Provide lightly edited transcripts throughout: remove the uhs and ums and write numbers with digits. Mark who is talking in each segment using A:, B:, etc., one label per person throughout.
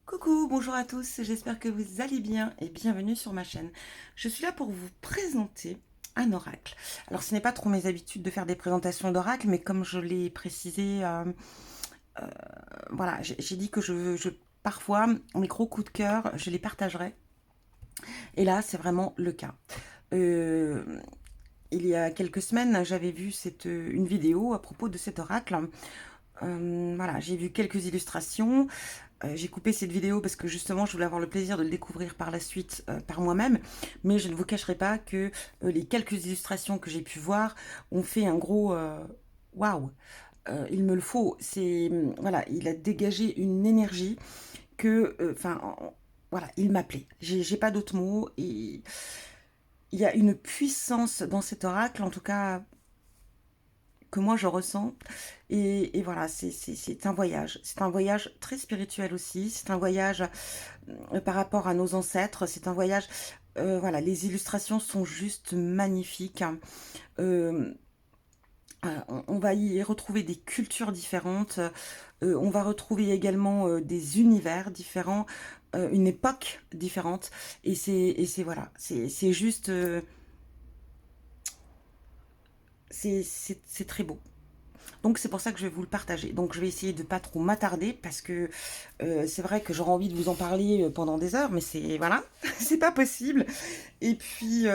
A: Coucou, bonjour à tous, j'espère que vous allez bien et bienvenue sur ma chaîne. Je suis là pour vous présenter un oracle. Alors ce n'est pas trop mes habitudes de faire des présentations d'oracle, mais comme je l'ai précisé, voilà, j'ai dit que parfois mes gros coups de cœur, je les partagerai. Et là, c'est vraiment le cas. Euh, il y a quelques semaines, j'avais vu une vidéo à propos de cet oracle. Voilà, j'ai vu quelques illustrations. J'ai coupé cette vidéo parce que justement je voulais avoir le plaisir de le découvrir par la suite par moi-même, mais je ne vous cacherai pas que les quelques illustrations que j'ai pu voir ont fait un gros waouh. Il me le faut. C'est voilà, il a dégagé une énergie que, enfin, voilà, il m'appelait. J'ai pas d'autres mots et il y a une puissance dans cet oracle, en tout cas que moi je ressens. Et voilà, c'est un voyage. C'est un voyage très spirituel aussi. C'est un voyage par rapport à nos ancêtres. C'est un voyage. Voilà, les illustrations sont juste magnifiques. Euh, on va y retrouver des cultures différentes. On va retrouver également des univers différents, une époque différente. Et c'est voilà, c'est juste. C'est très beau. Donc c'est pour ça que je vais vous le partager. Donc je vais essayer de pas trop m'attarder parce que c'est vrai que j'aurais envie de vous en parler pendant des heures, mais c'est voilà, c'est pas possible. Et puis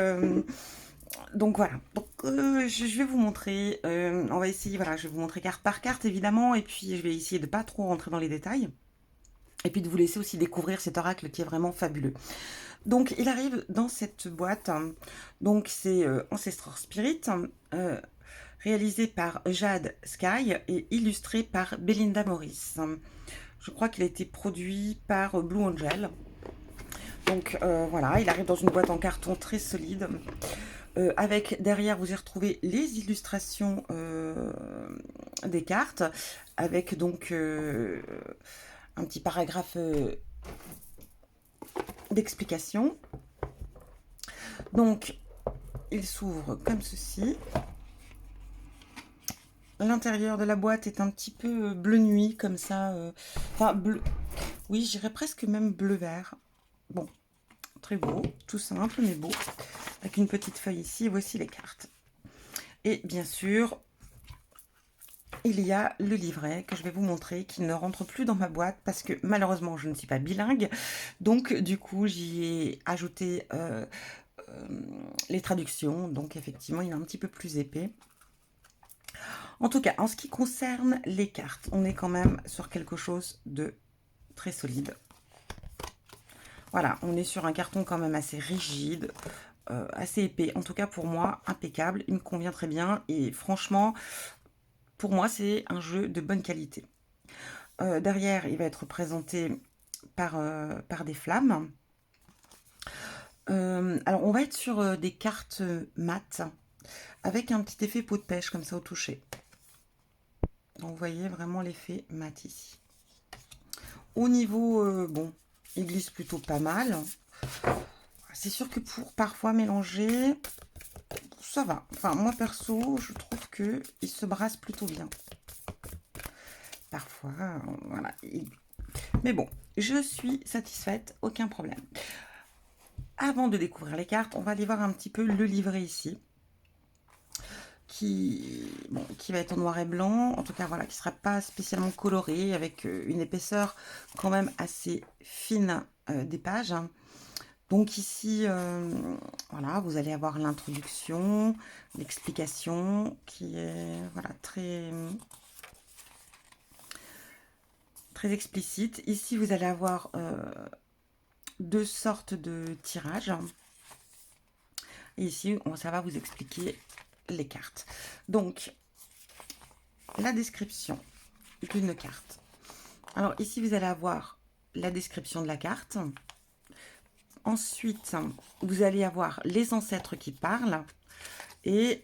A: donc voilà. Donc je vais vous montrer. On va essayer. Voilà, je vais vous montrer carte par carte évidemment, et puis je vais essayer de pas trop rentrer dans les détails. Et puis de vous laisser aussi découvrir cet oracle qui est vraiment fabuleux. Donc il arrive dans cette boîte. Donc c'est Ancestor Spirit. Euh, Réalisé par Jade Sky et illustré par Belinda Morris. Je crois qu'il a été produit par Blue Angel. Donc voilà, il arrive dans une boîte en carton très solide. Avec derrière, vous y retrouvez les illustrations des cartes, avec donc un petit paragraphe d'explication. Donc, il s'ouvre comme ceci. L'intérieur de la boîte est un petit peu bleu nuit, comme ça. Enfin, bleu. Oui, j'irais presque même bleu-vert. Bon, très beau, tout simple, mais beau. Avec une petite feuille ici, et voici les cartes. Et bien sûr, il y a le livret que je vais vous montrer, qui ne rentre plus dans ma boîte parce que malheureusement, je ne suis pas bilingue. Donc, du coup, j'y ai ajouté les traductions. Donc, effectivement, il est un petit peu plus épais. En tout cas, en ce qui concerne les cartes, on est quand même sur quelque chose de très solide. Voilà, on est sur un carton quand même assez rigide, assez épais. En tout cas, pour moi, impeccable. Il me convient très bien. Et franchement, pour moi, c'est un jeu de bonne qualité. Derrière, il va être présenté par des flammes. Alors, on va être sur des cartes mates avec un petit effet peau de pêche comme ça au toucher. Donc, vous voyez vraiment l'effet mat ici. Au niveau, bon, il glisse plutôt pas mal. C'est sûr que pour parfois mélanger, ça va. Enfin, moi perso, je trouve que il se brasse plutôt bien. Parfois, voilà. Mais bon, je suis satisfaite, aucun problème. Avant de découvrir les cartes, on va aller voir un petit peu le livret ici. Qui va être en noir et blanc, en tout cas voilà, qui ne sera pas spécialement coloré, avec une épaisseur quand même assez fine des pages. Donc ici, voilà, vous allez avoir l'introduction, l'explication qui est voilà, très explicite. Ici, vous allez avoir deux sortes de tirages. Et ici, ça va vous expliquer les cartes. Donc, la description d'une carte. Alors ici, vous allez avoir la description de la carte. Ensuite, vous allez avoir les ancêtres qui parlent. Et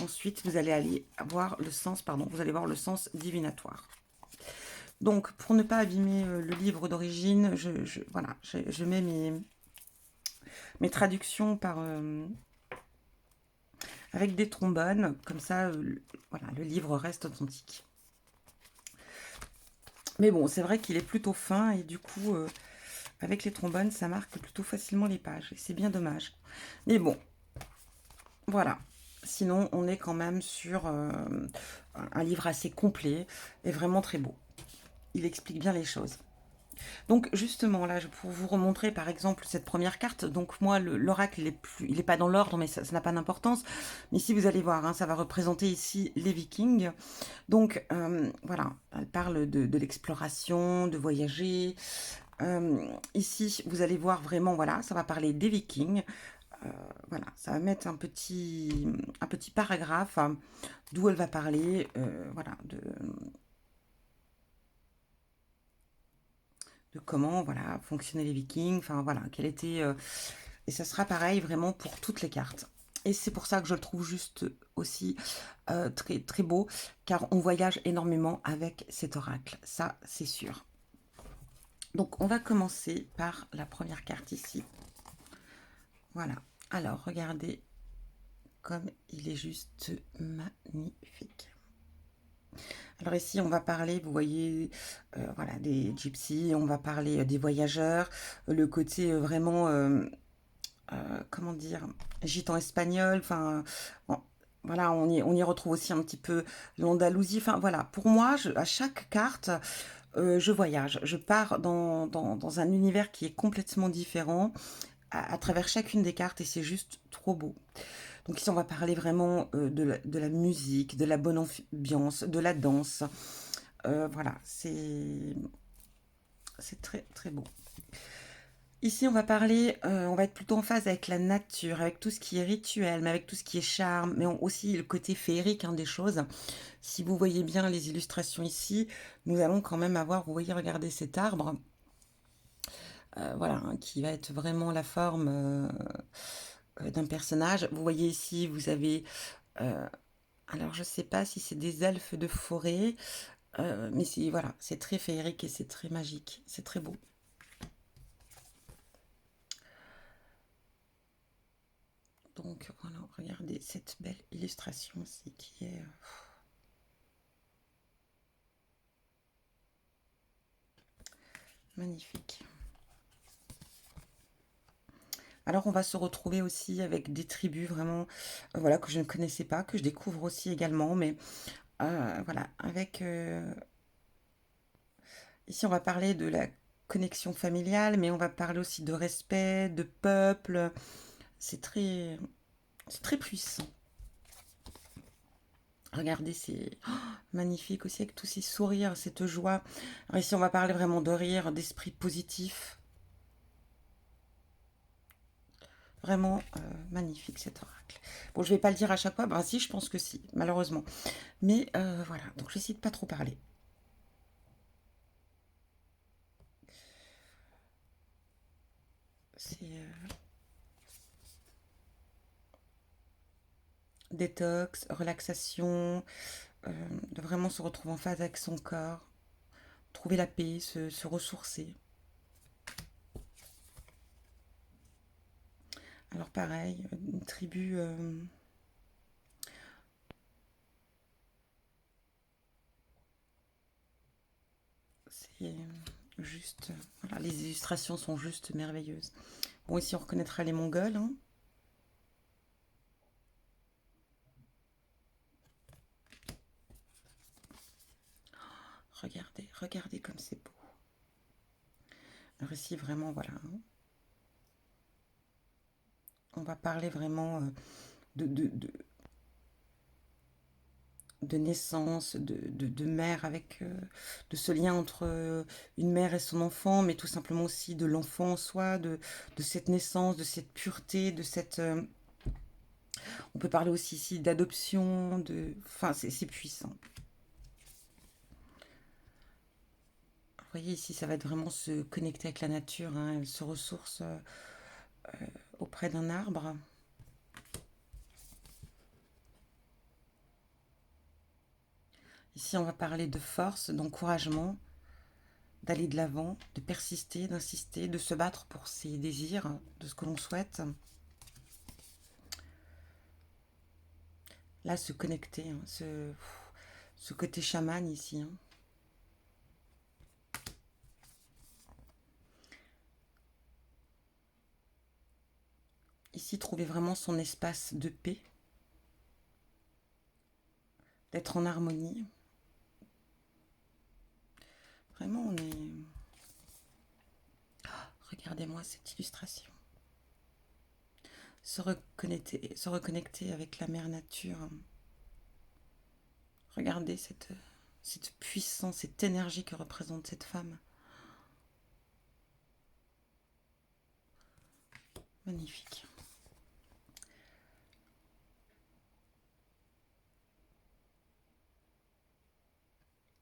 A: ensuite, vous allez aller voir le sens, pardon, vous allez voir le sens divinatoire. Donc, pour ne pas abîmer le livre d'origine, voilà, je mets mes traductions avec des trombones. Comme ça, voilà, le livre reste authentique. Mais bon, c'est vrai qu'il est plutôt fin et du coup, avec les trombones, ça marque plutôt facilement les pages. Et c'est bien dommage. Mais bon, voilà. Sinon, on est quand même sur un livre assez complet et vraiment très beau. Il explique bien les choses. Donc justement, là, pour vous remontrer par exemple cette première carte, donc moi, l'oracle, il est pas dans l'ordre, mais ça n'a pas d'importance. Mais ici, vous allez voir, hein, ça va représenter ici les Vikings. Donc voilà, elle parle de l'exploration, de voyager. Ici, vous allez voir vraiment, voilà, ça va parler des Vikings. Voilà, ça va mettre un petit paragraphe d'où elle va parler, voilà, de comment voilà fonctionnaient les Vikings, enfin voilà, quelle était et ça sera pareil vraiment pour toutes les cartes. Et c'est pour ça que je le trouve juste aussi très très beau, car on voyage énormément avec cet oracle, ça c'est sûr. Donc on va commencer par la première carte ici. Voilà. Alors regardez comme il est juste magnifique. Alors ici, on va parler, vous voyez, voilà, des gypsies, on va parler des voyageurs, le côté vraiment, comment dire, gitan espagnol, enfin, voilà, on y retrouve aussi un petit peu l'Andalousie, enfin voilà, pour moi, à chaque carte, je voyage, je pars dans un univers qui est complètement différent à travers chacune des cartes et c'est juste trop beau. Donc ici, on va parler vraiment de la musique, de la bonne ambiance, de la danse. Voilà, c'est très très beau. Ici, on va parler, on va être plutôt en phase avec la nature, avec tout ce qui est rituel, mais avec tout ce qui est charme, mais aussi le côté féerique hein, des choses. Si vous voyez bien les illustrations ici, nous allons quand même avoir, vous voyez, regardez cet arbre, voilà, hein, qui va être vraiment la forme d'un personnage. Vous voyez ici, vous avez, euh, alors je sais pas si c'est des elfes de forêt, mais voilà, c'est très féerique et c'est très magique, c'est très beau. Donc voilà, regardez cette belle illustration aussi qui est magnifique. Alors on va se retrouver aussi avec des tribus vraiment voilà que je ne connaissais pas, que je découvre aussi également, mais voilà, avec ici on va parler de la connexion familiale, mais on va parler aussi de respect, de peuple. C'est très puissant. Regardez, c'est magnifique aussi avec tous ces sourires, cette joie. Alors ici, on va parler vraiment de rire, d'esprit positif. Vraiment magnifique cet oracle. Bon, je vais pas le dire à chaque fois. Ben si, je pense que si, malheureusement. Mais voilà, donc j'essaie de pas trop parler. C'est détox, relaxation, de vraiment se retrouver en phase avec son corps, trouver la paix, se ressourcer. Alors pareil, une tribu, c'est juste... Voilà, les illustrations sont juste merveilleuses. Bon, ici on reconnaîtra les Mongols. Hein. Regardez, regardez comme c'est beau. Alors ici vraiment, voilà. Hein. On va parler vraiment de, de, de, de naissance, de mère avec de ce lien entre une mère et son enfant, mais tout simplement aussi de l'enfant en soi, de cette naissance, de cette pureté, de cette... on peut parler aussi ici d'adoption, de... Enfin, c'est puissant. Vous voyez ici, ça va être vraiment se connecter avec la nature, hein, elle se ressource auprès d'un arbre. Ici, on va parler de force, d'encouragement, d'aller de l'avant, de persister, d'insister, de se battre pour ses désirs, de ce que l'on souhaite. Là, se connecter, hein, ce côté chaman ici. Hein. Ici, trouver vraiment son espace de paix, d'être en harmonie. Vraiment, on est... Regardez-moi cette illustration. Se reconnecter avec la mère nature. Regardez cette puissance, cette énergie que représente cette femme. Magnifique.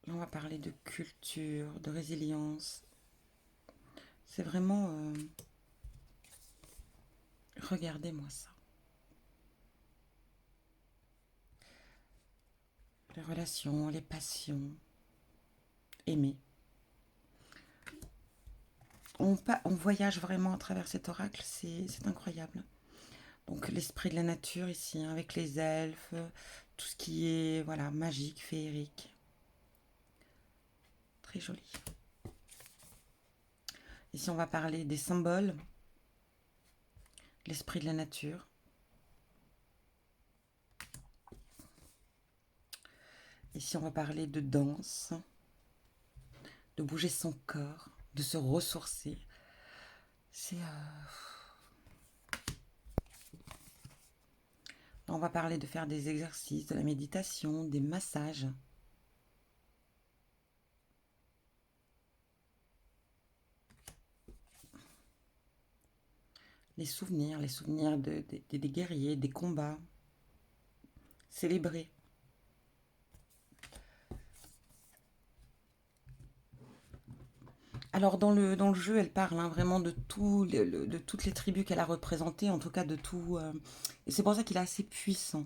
A: Là, on va parler de culture, de résilience. C'est vraiment... regardez-moi ça. Les relations, les passions. Aimer. On voyage vraiment à travers cet oracle, c'est incroyable. Donc l'esprit de la nature ici, hein, avec les elfes, tout ce qui est voilà magique, féerique. Très joli. Ici, on va parler des symboles, l'esprit de la nature. Ici, on va parler de danse, de bouger son corps, de se ressourcer. C'est... On va parler de faire des exercices, de la méditation, des massages. Les souvenirs des guerriers, des combats. Célébrer. Alors dans le jeu, elle parle hein, vraiment de toutes les tribus qu'elle a représentées, en tout cas de tout. Et c'est pour ça qu'il est assez puissant.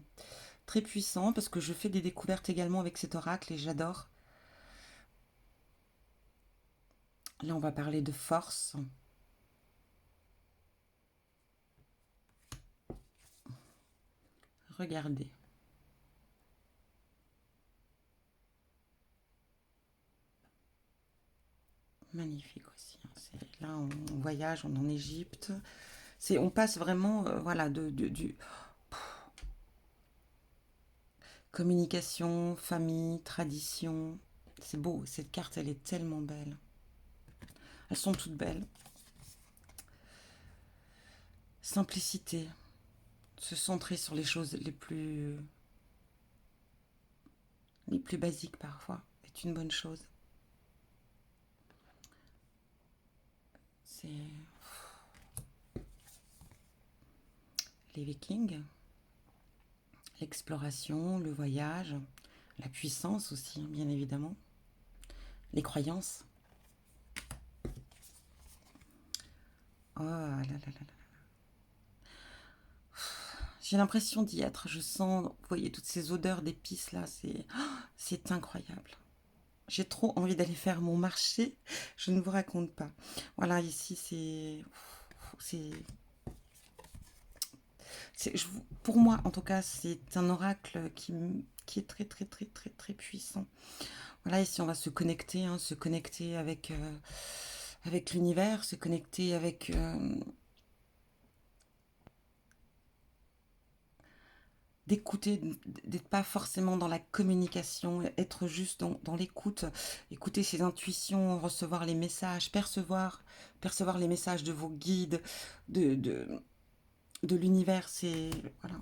A: Très puissant, parce que je fais des découvertes également avec cet oracle et j'adore. Là, on va parler de force. Regardez. Magnifique aussi. Là, on voyage, on est en Égypte. On passe vraiment, voilà, du communication, famille, tradition. C'est beau. Cette carte, elle est tellement belle. Elles sont toutes belles. Simplicité. Se centrer sur les choses les plus basiques parfois est une bonne chose. C'est les Vikings, l'exploration, le voyage, la puissance aussi, bien évidemment, les croyances. Oh là là là là. J'ai l'impression d'y être. Je sens, vous voyez, toutes ces odeurs d'épices là, c'est incroyable. J'ai trop envie d'aller faire mon marché. Je ne vous raconte pas. Voilà, ici c'est, pour moi en tout cas, c'est un oracle qui est très très très très très puissant. Voilà, ici on va se connecter, hein, se connecter avec l'univers, se connecter avec d'écouter, d'être pas forcément dans la communication, être juste dans l'écoute, écouter ses intuitions, recevoir les messages, percevoir les messages de vos guides, de, de, de l'univers. C'est voilà.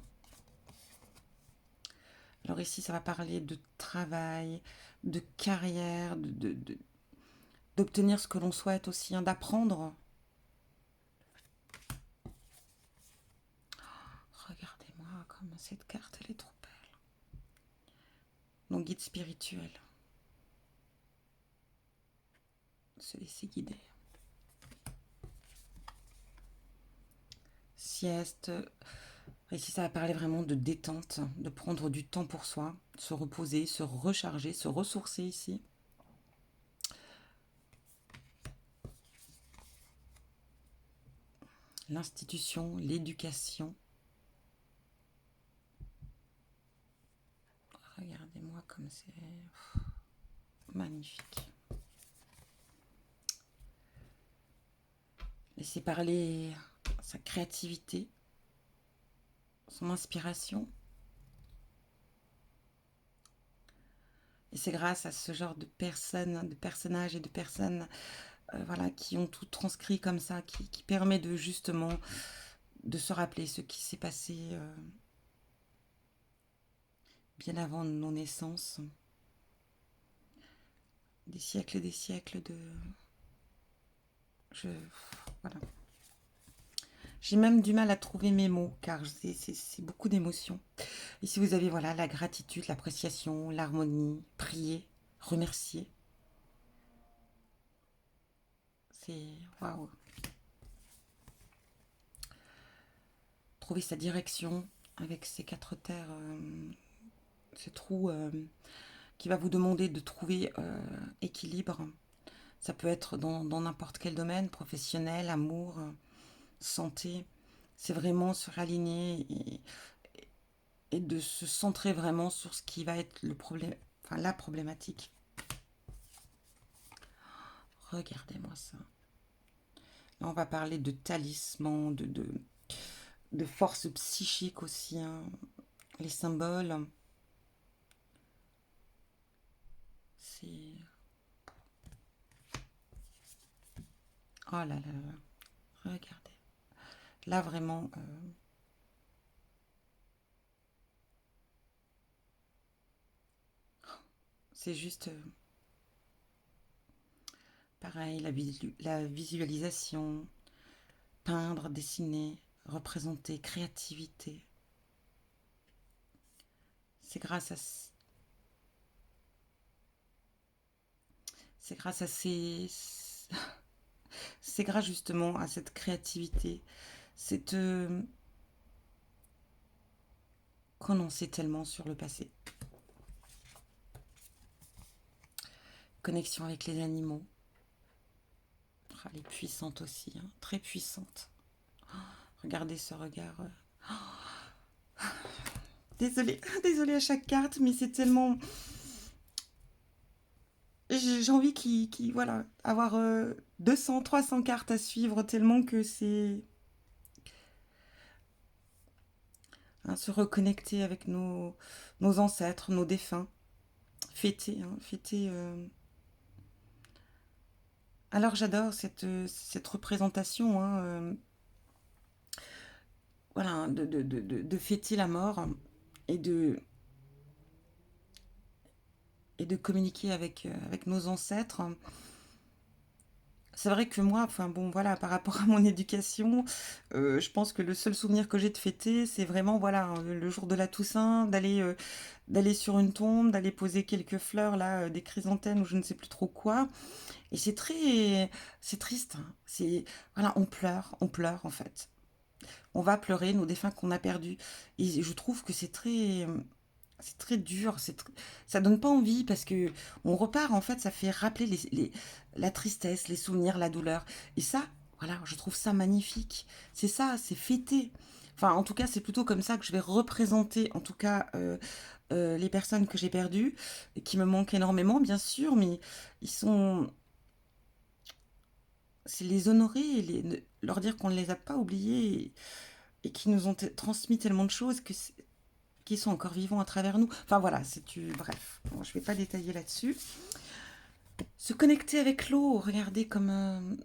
A: Alors ici, ça va parler de travail, de carrière, d'obtenir ce que l'on souhaite aussi, hein, d'apprendre. Regardez-moi comme cette carte, elle est trop belle. Mon guide spirituel. Se laisser guider. Sieste. Ici, ça va parler vraiment de détente, de prendre du temps pour soi, se reposer, se recharger, se ressourcer ici. L'institution, l'éducation. Regardez-moi comme c'est magnifique. Laissez parler sa créativité, son inspiration. Et c'est grâce à ce genre de personnes, de personnages et de personnes voilà, qui ont tout transcrit comme ça, qui permet de justement de se rappeler ce qui s'est passé bien avant nos naissances, des siècles de... Je... Voilà. J'ai même du mal à trouver mes mots, car c'est beaucoup d'émotions. Et si vous avez voilà, la gratitude, l'appréciation, l'harmonie, prier, remercier, c'est waouh. Trouver sa direction avec ces quatre terres, ce trou qui va vous demander de trouver équilibre. Ça peut être dans n'importe quel domaine, professionnel, amour, santé. C'est vraiment se réaligner et de se centrer vraiment sur ce qui va être le problème, enfin la problématique. Regardez-moi ça. Là, on va parler de talisman, de force psychique aussi. Hein. Les symboles, c'est... Oh là là là. Regardez. Là, vraiment, c'est juste pareil, la visualisation, peindre, dessiner, représenter, créativité. C'est grâce à c'est grâce à ces c'est grâce justement à cette créativité, cette qu'on en sait tellement sur le passé. Connexion avec les animaux. Ah, elle est puissante aussi, hein, très puissante. Regardez ce regard. Désolée, désolée à chaque carte, mais c'est tellement. J'ai envie voilà, avoir 200, 300 cartes à suivre tellement que c'est hein, se reconnecter avec nos ancêtres, nos défunts, fêter, hein, fêter. Alors j'adore cette représentation, hein, voilà, de fêter la mort et de, et de communiquer avec nos ancêtres. C'est vrai que moi, enfin bon, voilà, par rapport à mon éducation, je pense que le seul souvenir que j'ai de fêter, c'est vraiment, voilà, hein, le jour de la Toussaint, d'aller sur une tombe, d'aller poser quelques fleurs, là, des chrysanthèmes ou je ne sais plus trop quoi. Et c'est triste. Hein. Voilà, on pleure en fait. On va pleurer nos défunts qu'on a perdus. Et je trouve que c'est très dur, ça donne pas envie parce que on repart en fait, ça fait rappeler la tristesse, les souvenirs, la douleur. Et ça, voilà, je trouve ça magnifique. C'est ça, c'est fêter. Enfin, en tout cas, c'est plutôt comme ça que je vais représenter, en tout cas, les personnes que j'ai perdues, et qui me manquent énormément, bien sûr, mais ils sont, c'est les honorer, et leur dire qu'on ne les a pas oubliés et qui nous ont transmis tellement de choses qui sont encore vivants à travers nous. Enfin voilà, bref, bon, je ne vais pas détailler là-dessus. Se connecter avec l'eau, regardez comme...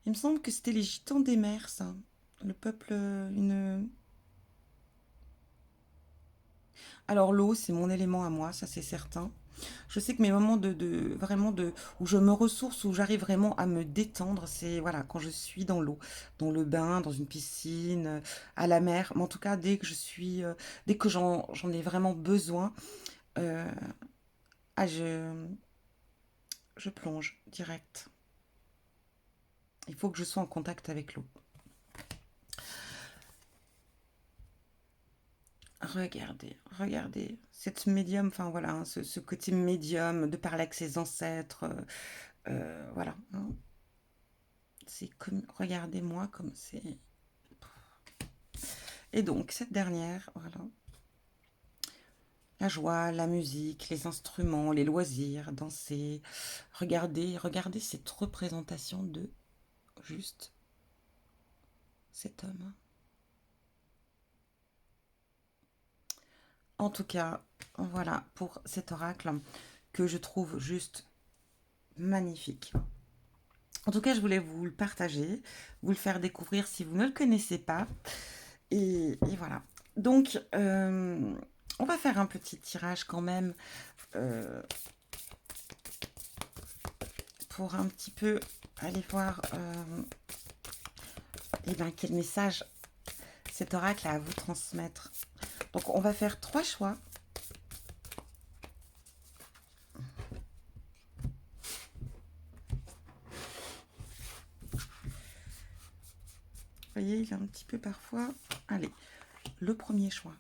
A: il me semble que c'était les gitans des mers, ça. Le peuple, une... Alors l'eau, c'est mon élément à moi, ça c'est certain. Je sais que mes moments vraiment où je me ressource, où j'arrive vraiment à me détendre, c'est voilà quand je suis dans l'eau, dans le bain, dans une piscine, à la mer. Mais en tout cas, dès que j'en ai vraiment besoin, euh, ah, je plonge direct. Il faut que je sois en contact avec l'eau. Regardez, regardez, cette médium, enfin voilà, hein, ce côté médium, de parler avec ses ancêtres, voilà. Hein. C'est comme, regardez-moi comme c'est. Et donc, cette dernière, voilà. La joie, la musique, les instruments, les loisirs, danser. Regardez cette représentation de juste cet homme. En tout cas, voilà pour cet oracle que je trouve juste magnifique. En tout cas, je voulais vous le partager, vous le faire découvrir si vous ne le connaissez pas. Et voilà. Donc, on va faire un petit tirage quand même pour un petit peu aller voir et ben, quel message cet oracle a à vous transmettre. Donc, on va faire 3 choix. Vous voyez, il est un petit peu parfois... Allez, le premier choix.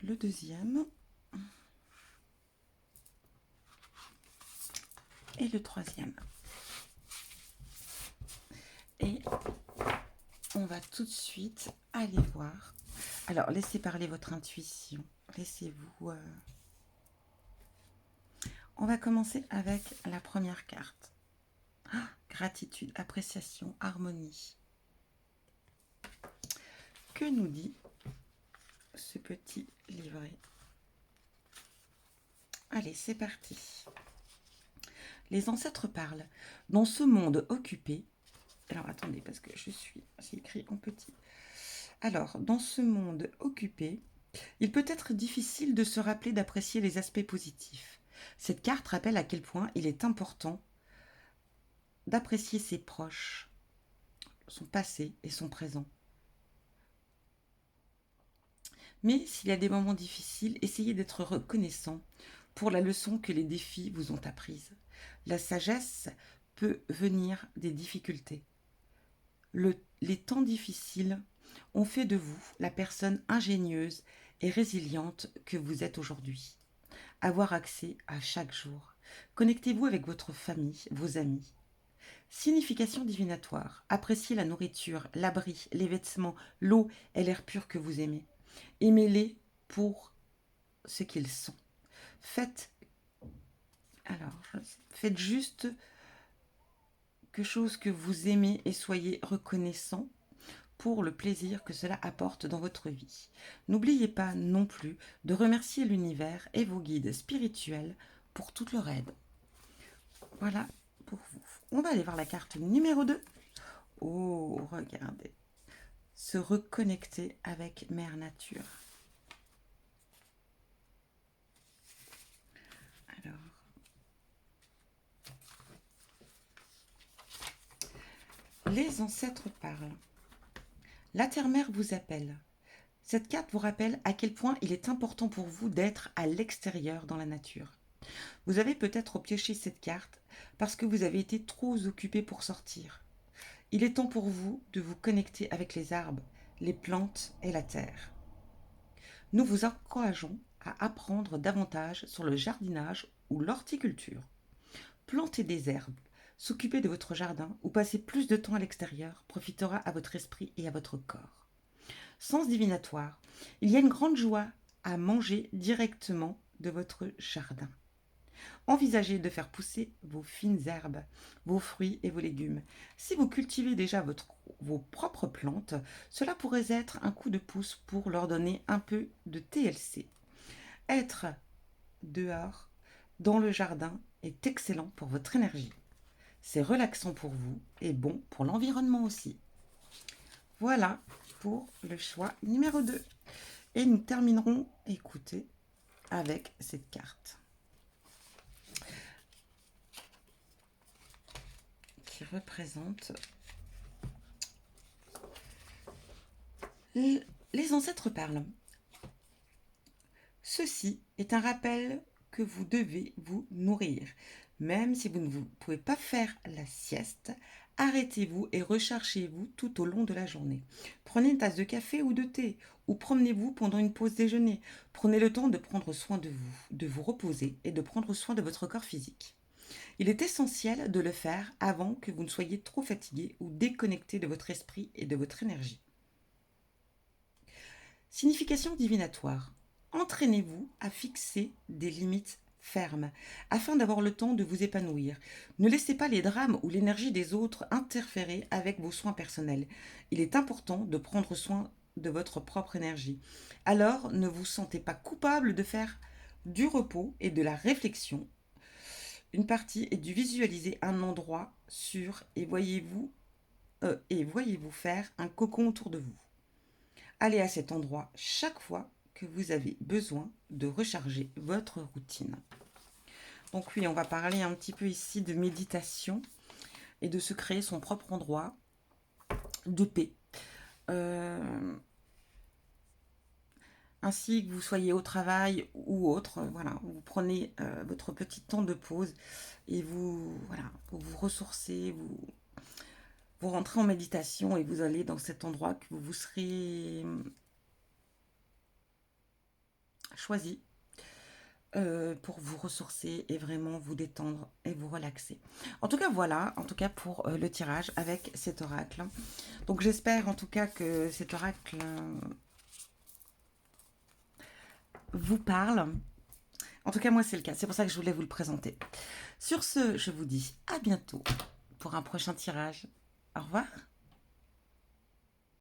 A: Le deuxième. Et le troisième. Et on va tout de suite aller voir. Alors, laissez parler votre intuition. Laissez-vous... On va commencer avec la première carte. Ah, gratitude, appréciation, harmonie. Que nous dit ce petit livret? Allez, c'est parti. Les ancêtres parlent. Dans ce monde occupé... Alors, attendez, parce que c'est écrit en petit. Alors, dans ce monde occupé, il peut être difficile de se rappeler d'apprécier les aspects positifs. Cette carte rappelle à quel point il est important d'apprécier ses proches, son passé et son présent. Mais s'il y a des moments difficiles, essayez d'être reconnaissant pour la leçon que les défis vous ont apprise. La sagesse peut venir des difficultés. Les temps difficiles ont fait de vous la personne ingénieuse et résiliente que vous êtes aujourd'hui. Avoir accès à chaque jour. Connectez-vous avec votre famille, vos amis. Signification divinatoire. Appréciez la nourriture, l'abri, les vêtements, l'eau et l'air pur que vous aimez. Aimez-les pour ce qu'ils sont. Faites juste quelque chose que vous aimez et soyez reconnaissant pour le plaisir que cela apporte dans votre vie. N'oubliez pas non plus de remercier l'univers et vos guides spirituels pour toute leur aide. Voilà pour vous. On va aller voir la carte numéro 2. Oh, regardez. Se reconnecter avec Mère Nature. Alors, les ancêtres parlent. La terre-mère vous appelle. Cette carte vous rappelle à quel point il est important pour vous d'être à l'extérieur dans la nature. Vous avez peut-être pioché cette carte parce que vous avez été trop occupé pour sortir. Il est temps pour vous de vous connecter avec les arbres, les plantes et la terre. Nous vous encourageons à apprendre davantage sur le jardinage ou l'horticulture. Planter des herbes, s'occuper de votre jardin ou passer plus de temps à l'extérieur profitera à votre esprit et à votre corps. Sens divinatoire, il y a une grande joie à manger directement de votre jardin. Envisagez de faire pousser vos fines herbes, vos fruits et vos légumes. Si vous cultivez déjà vos propres plantes, cela pourrait être un coup de pouce pour leur donner un peu de TLC. Être dehors, dans le jardin, est excellent pour votre énergie. C'est relaxant pour vous et bon pour l'environnement aussi. Voilà pour le choix numéro 2. Et nous terminerons, écoutez, avec cette carte qui représente les ancêtres parlent. Ceci est un rappel que vous devez vous nourrir. Même si vous ne pouvez pas faire la sieste, arrêtez-vous et rechargez-vous tout au long de la journée. Prenez une tasse de café ou de thé, ou promenez-vous pendant une pause déjeuner. Prenez le temps de prendre soin de vous reposer et de prendre soin de votre corps physique. Il est essentiel de le faire avant que vous ne soyez trop fatigué ou déconnecté de votre esprit et de votre énergie. Signification divinatoire. Entraînez-vous à fixer des limites ferme, afin d'avoir le temps de vous épanouir. Ne laissez pas les drames ou l'énergie des autres interférer avec vos soins personnels. Il est important de prendre soin de votre propre énergie. Alors, ne vous sentez pas coupable de faire du repos et de la réflexion. Une partie est de visualiser un endroit sûr et voyez-vous faire un cocon autour de vous. Allez à cet endroit chaque fois que vous avez besoin de recharger votre routine. Donc oui, on va parler un petit peu ici de méditation et de se créer son propre endroit de paix. Ainsi que vous soyez au travail ou autre, voilà, vous prenez votre petit temps de pause et vous ressourcez, vous rentrez en méditation et vous allez dans cet endroit que vous serez choisi pour vous ressourcer et vraiment vous détendre et vous relaxer. En tout cas, voilà, en tout cas pour le tirage avec cet oracle. Donc j'espère en tout cas que cet oracle vous parle. En tout cas, moi, c'est le cas. C'est pour ça que je voulais vous le présenter. Sur ce, je vous dis à bientôt pour un prochain tirage. Au revoir.